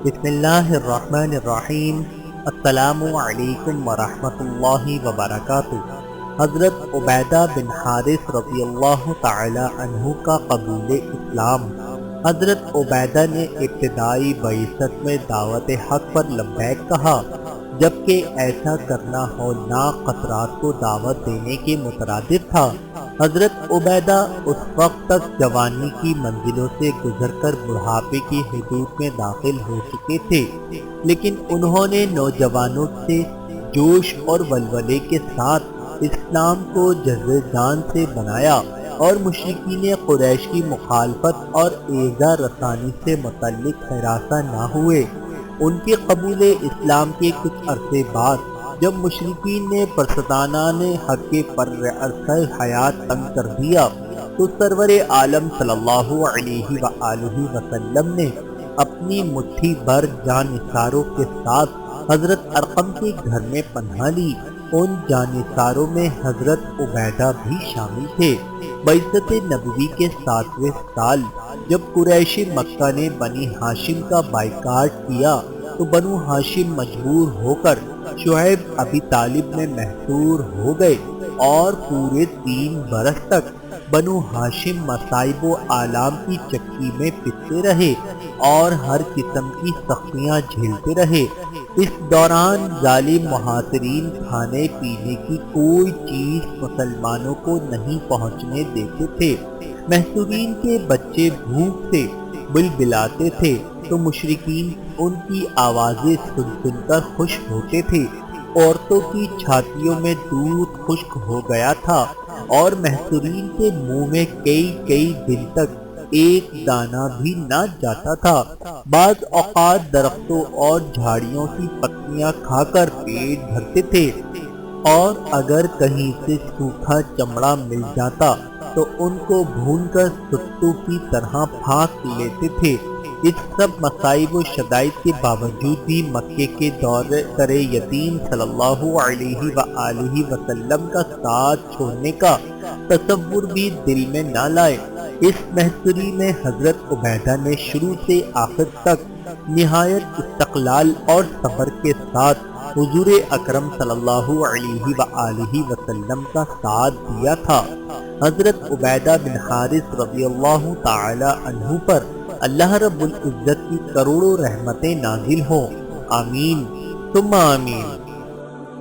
بسم اللہ الرحمن الرحیم۔ السلام علیکم ورحمۃ اللہ وبرکاتہ۔ حضرت عبیدہ بن حارث رضی اللہ تعالی عنہ کا قبول اسلام۔ حضرت عبیدہ نے ابتدائی بعثت میں دعوت حق پر لبیک کہا، جبکہ ایسا کرنا ہولناک خطرات کو دعوت دینے کے مترادف تھا۔ حضرت عبیدہ اس وقت تک جوانی کی منزلوں سے گزر کر بڑھاپے کی حدود میں داخل ہو چکے تھے، لیکن انہوں نے نوجوانوں سے جوش اور ولولے کے ساتھ اسلام کو جذبِ جان سے بنایا اور مشرکین قریش کی مخالفت اور ایذا رسانی سے متعلق ہراساں نہ ہوئے۔ ان کے قبول اسلام کے کچھ عرصے بعد جب مشرکین نے پرستانان حق کے پر عرصہ حیات تنگ کر دیا تو سرور عالم صلی اللہ علیہ وآلہ وسلم نے اپنی مٹھی بھر جانثاروں کے ساتھ حضرت ارقم کے گھر میں پناہ لی۔ ان جانثاروں میں حضرت عبیدہ بھی شامل تھے۔ بعثت نبوی کے 7ویں سال جب قریش مکہ نے بنی ہاشم کا بائیکاٹ کیا تو بنو ہاشم مجبور ہو کر شعیب ابی طالب میں محصور ہو گئے اور پورے 3 برس تک بنو ہاشم مصائب و آلام کی چکی میں پستے رہے اور ہر قسم کی سختیاں جھیلتے رہے۔ اس دوران ظالم محاصرین کھانے پینے کی کوئی چیز مسلمانوں کو نہیں پہنچنے دیتے تھے۔ محصورین کے بچے بھوک سے بلبلاتے تھے تو مشرکین ان کی آوازیں سن سن کر خوش ہوتے تھے۔ عورتوں کی چھاتیوں میں دودھ خشک ہو گیا تھا اور محصورین کے منہ میں کئی دن تک ایک دانہ بھی نہ جاتا تھا۔ بعض اوقات درختوں اور جھاڑیوں کی پتیاں کھا کر پیٹ بھرتے تھے اور اگر کہیں سے سوکھا چمڑا مل جاتا تو ان کو بھون کر ستو کی طرح پھاک لیتے تھے۔ اس سب مصائب و شدائد کے باوجود بھی مکے کے دور یتیم صلی اللہ علیہ وآلہ وسلم کا ساتھ چھوڑنے کا تصور بھی دل میں نہ لائے۔ اس محصوری میں حضرت عبیدہ نے شروع سے آخر تک نہایت استقلال اور صبر کے ساتھ حضور اکرم صلی اللہ علیہ وآلہ وسلم کا ساتھ دیا تھا۔ حضرت عبیدہ بن حارث رضی اللہ تعالی عنہ پر اللہ رب العزت کی کروڑوں رحمتیں نازل ہوں۔ آمین ثم آمین۔